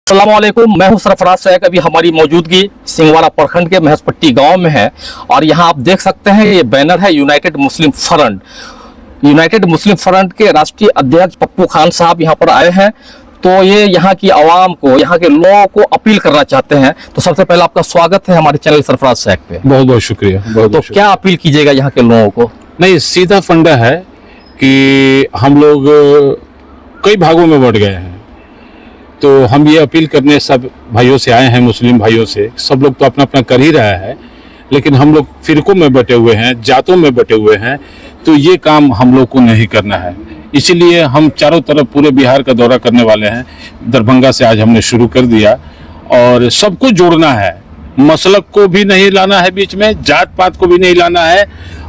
अस्सलामुअलैकुम, मैं हूं सरफराज शेख। अभी हमारी मौजूदगी सिंगवाड़ा प्रखंड के महसपट्टी गांव में है और यहां आप देख सकते हैं ये बैनर है यूनाइटेड मुस्लिम फ्रंट। यूनाइटेड मुस्लिम फ्रंट के राष्ट्रीय अध्यक्ष पप्पू खान साहब यहां पर आए हैं, तो ये यहाँ की आवाम को, यहाँ के लोगों को अपील करना चाहते हैं। तो सबसे पहले आपका स्वागत है हमारे चैनल सरफराज शेख पे। बहुत बहुत शुक्रिया। तो क्या अपील कीजिएगा यहाँ के लोगों को? नहीं, सीधा फंडा है कि हम लोग कई भागों में बढ़ गए हैं, तो हम ये अपील करने सब भाइयों से आए हैं, मुस्लिम भाइयों से। सब लोग तो अपना अपना कर ही रहा है, लेकिन हम लोग फिरकों में बटे हुए हैं, जातों में बटे हुए हैं, तो ये काम हम लोग को नहीं करना है। इसीलिए हम चारों तरफ पूरे बिहार का दौरा करने वाले हैं। दरभंगा से आज हमने शुरू कर दिया और सबको जोड़ना है। मसलक को भी नहीं लाना है बीच में, जात पात को भी नहीं लाना है।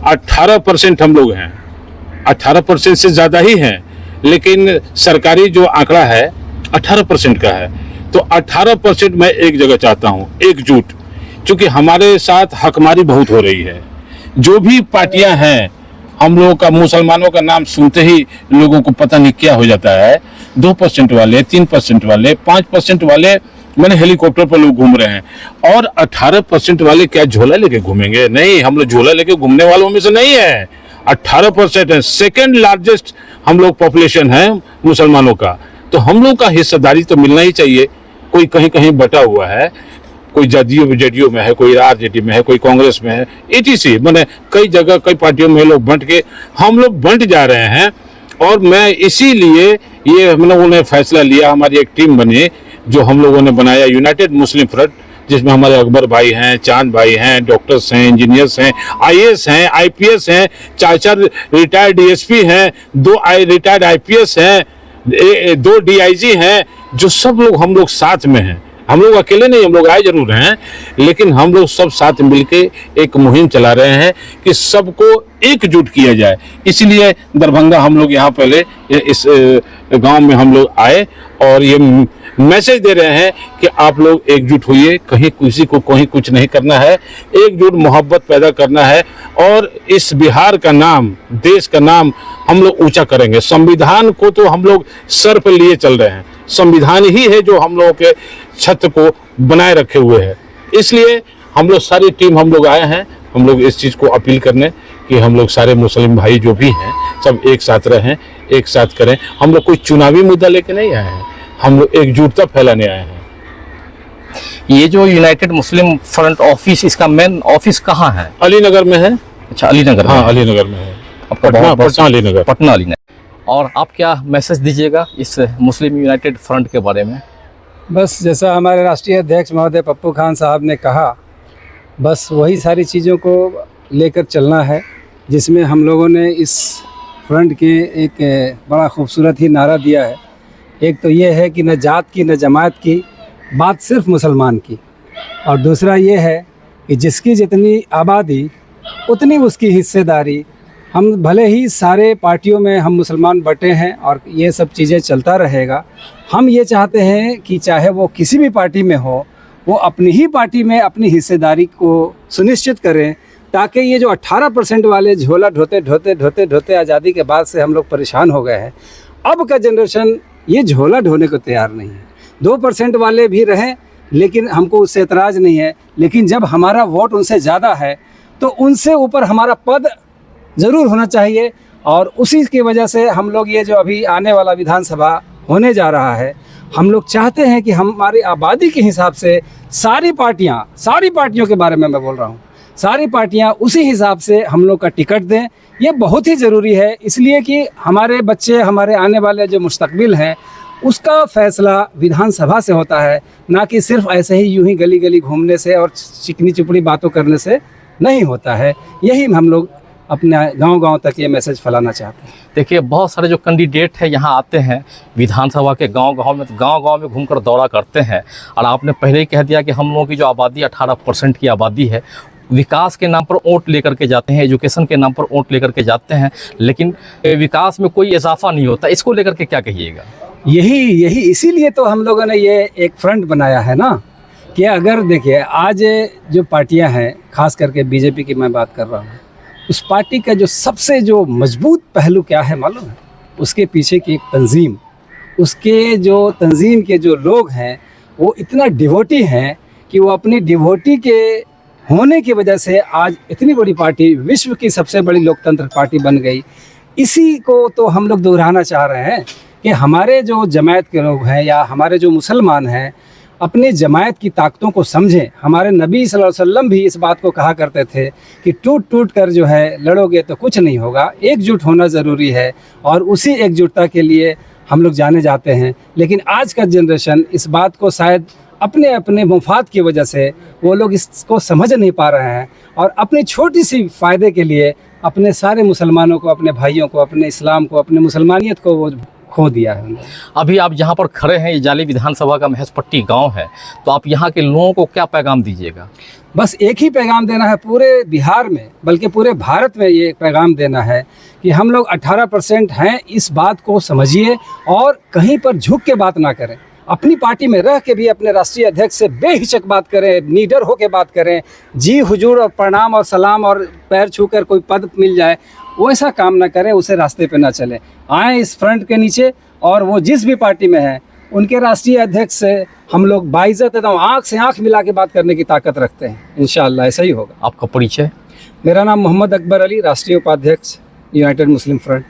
18% हम लोग हैं, 18% से ज़्यादा ही हैं, लेकिन सरकारी जो आंकड़ा है 18% का है। तो 18% मैं एक जगह चाहता हूँ, एकजुट, क्योंकि हमारे साथ हकमारी बहुत हो रही है। जो भी पार्टियां हैं, हम लोगों का, मुसलमानों का नाम सुनते ही लोगों को पता नहीं क्या हो जाता है। 2% वाले, 3% वाले, 5% वाले, मैंने हेलीकॉप्टर पर लोग घूम रहे हैं। और 18% वाले क्या झोला लेके घूमेंगे? नहीं, हम लोग झोला लेके घूमने वालों में से नहीं है। 18% है, सेकेंड लार्जेस्ट हम लोग पॉपुलेशन है मुसलमानों का। तो हम लोग का हिस्सेदारी तो मिलना ही चाहिए। कोई कहीं कहीं बटा हुआ है, कोई जेडीयू में है, कोई आरजेडी में है, कोई कांग्रेस में है, एटीसी, मैंने कई जगह कई पार्टियों में लोग बंट के, हम लोग बंट जा रहे हैं। और मैं इसीलिए ये हम लोगों ने फैसला लिया, हमारी एक टीम बनी जो हम लोगों ने बनाया यूनाइटेड मुस्लिम फ्रंट, जिसमें हमारे अकबर भाई हैं, चांद भाई हैं, डॉक्टर्स हैं, इंजीनियर्स हैं, आईएएस हैं, आईपीएस हैं, 4 रिटायर्ड डीएसपी हैं, 2 रिटायर्ड आईपीएस हैं, 2 डीआईजी हैं, जो सब लोग हम लोग साथ में हैं। हम लोग अकेले नहीं, हम लोग आए जरूर हैं, लेकिन हम लोग सब साथ मिलके एक मुहिम चला रहे हैं कि सबको एकजुट किया जाए। इसलिए दरभंगा हम लोग यहाँ पहले इस गांव में हम लोग आए और ये मैसेज दे रहे हैं कि आप लोग एकजुट होइए, कहीं किसी को कहीं कुछ नहीं करना है, एकजुट मोहब्बत पैदा करना है और इस बिहार का नाम, देश का नाम हम लोग ऊंचा करेंगे। संविधान को तो हम लोग सर पर लिए चल रहे हैं, संविधान ही है जो हम लोगों के छत को बनाए रखे हुए है। इसलिए हम लोग सारी टीम हम लोग आए हैं, हम लोग इस चीज़ को अपील करने कि हम लोग सारे मुस्लिम भाई जो भी हैं सब एक साथ रहें, एक साथ करें। हम लोग कोई चुनावी मुद्दा लेके नहीं आए हैं, हम लोग एकजुटता फैलाने आए हैं। ये जो यूनाइटेड मुस्लिम फ्रंट ऑफिस, इसका मेन ऑफिस कहाँ है? अलीनगर में है। अच्छा, अलीनगर में। हाँ, अलीनगर में है। पटना अलीनगर। पटना अलीनगर। और आप क्या मैसेज दीजिएगा इस मुस्लिम यूनाइटेड फ्रंट के बारे में? बस जैसा हमारे राष्ट्रीय अध्यक्ष महोदय पप्पू खान साहब ने कहा, बस वही सारी चीज़ों को लेकर चलना है, जिसमें हम लोगों ने इस फ्रंट के एक बड़ा खूबसूरत ही नारा दिया है। एक तो ये है कि न जात की न जमात की बात, सिर्फ मुसलमान की। और दूसरा ये है कि जिसकी जितनी आबादी उतनी उसकी हिस्सेदारी। हम भले ही सारे पार्टियों में हम मुसलमान बटे हैं और ये सब चीज़ें चलता रहेगा। हम ये चाहते हैं कि चाहे वो किसी भी पार्टी में हो, वो अपनी ही पार्टी में अपनी हिस्सेदारी को सुनिश्चित करें, ताकि ये जो 18% वाले झोला ढोते ढोते ढोते ढोते आज़ादी के बाद से हम लोग परेशान हो गए हैं। अब का जनरेशन ये झोला ढोने को तैयार नहीं है। 2% वाले भी रहें, लेकिन हमको उससे एतराज़ नहीं है, लेकिन जब हमारा वोट उनसे ज़्यादा है तो उनसे ऊपर हमारा पद ज़रूर होना चाहिए। और उसी की वजह से हम लोग ये जो अभी आने वाला विधानसभा होने जा रहा है, हम लोग चाहते हैं कि हमारी आबादी के हिसाब से सारी पार्टियों के बारे में मैं बोल रहा हूँ, सारी पार्टियाँ उसी हिसाब से हम लोग का टिकट दें। ये बहुत ही ज़रूरी है, इसलिए कि हमारे बच्चे, हमारे आने वाले जो मुस्तकबिल हैं, उसका फ़ैसला विधानसभा से होता है, ना कि सिर्फ ऐसे ही यूं ही गली गली घूमने से और चिकनी चुपड़ी बातों करने से नहीं होता है। यही हम लोग अपने गांव-गांव तक ये मैसेज फैलाना चाहते हैं। देखिए, बहुत सारे जो कैंडिडेट हैं यहाँ आते हैं विधानसभा के गांव-गांव में, तो गांव-गांव में घूमकर दौरा करते हैं। और आपने पहले ही कह दिया कि हम लोगों की जो आबादी 18% की आबादी है, विकास के नाम पर वोट लेकर के जाते हैं, एजुकेशन के नाम पर वोट लेकर के जाते हैं, लेकिन विकास में कोई इजाफा नहीं होता। इसको लेकर के क्या कहिएगा? यही इसीलिए तो हम लोगों ने ये एक फ्रंट बनाया है ना, कि अगर देखिए आज जो पार्टियां हैं, खास करके बीजेपी की मैं बात कर रहा हूँ, उस पार्टी का जो सबसे जो मजबूत पहलू क्या है मालूम है? उसके पीछे की एक तंजीम, उसके जो तंजीम के जो लोग हैं वो इतना डिवोटी हैं कि वो अपनी डिवोटी के होने की वजह से आज इतनी बड़ी पार्टी, विश्व की सबसे बड़ी लोकतंत्र पार्टी बन गई। इसी को तो हम लोग दोहराना चाह रहे हैं कि हमारे जो जमायत के लोग हैं या हमारे जो मुसलमान हैं अपने जमायत की ताकतों को समझें। हमारे नबी सल्लल्लाहु अलैहि वसल्लम भी इस बात को कहा करते थे कि टूट टूट कर जो है लड़ोगे तो कुछ नहीं होगा, एकजुट होना ज़रूरी है और उसी एकजुटता के लिए हम लोग जाने जाते हैं। लेकिन आज का जनरेशन इस बात को शायद अपने अपने मुफाद की वजह से वो लोग इसको समझ नहीं पा रहे हैं और अपनी छोटी सी फ़ायदे के लिए अपने सारे मुसलमानों को, अपने भाइयों को, अपने इस्लाम को, अपने मुसलमानियत को वो खो दिया है। अभी आप जहाँ पर खड़े हैं, ये जाली विधानसभा का महसपट्टी गांव है, तो आप यहाँ के लोगों को क्या पैगाम दीजिएगा? बस एक ही पैगाम देना है पूरे बिहार में, बल्कि पूरे भारत में ये पैगाम देना है कि हम लोग 18% हैं, इस बात को समझिए और कहीं पर झुक के बात ना करें। अपनी पार्टी में रह के भी अपने राष्ट्रीय अध्यक्ष से बेहिचक बात करें, निडर होकर बात करें। जी हुजूर और प्रणाम और सलाम और पैर छूकर कोई पद मिल जाए वैसा काम ना करें, उसे रास्ते पे ना चलें। आएँ इस फ्रंट के नीचे और वो जिस भी पार्टी में है उनके राष्ट्रीय अध्यक्ष से हम लोग बाइज्जत एकदम आँख से आँख मिला के बात करने की ताकत रखते हैं। इंशाअल्लाह ऐसा ही होगा। आपका परिचय? मेरा नाम मोहम्मद अकबर अली, राष्ट्रीय उपाध्यक्ष यूनाइटेड मुस्लिम फ्रंट।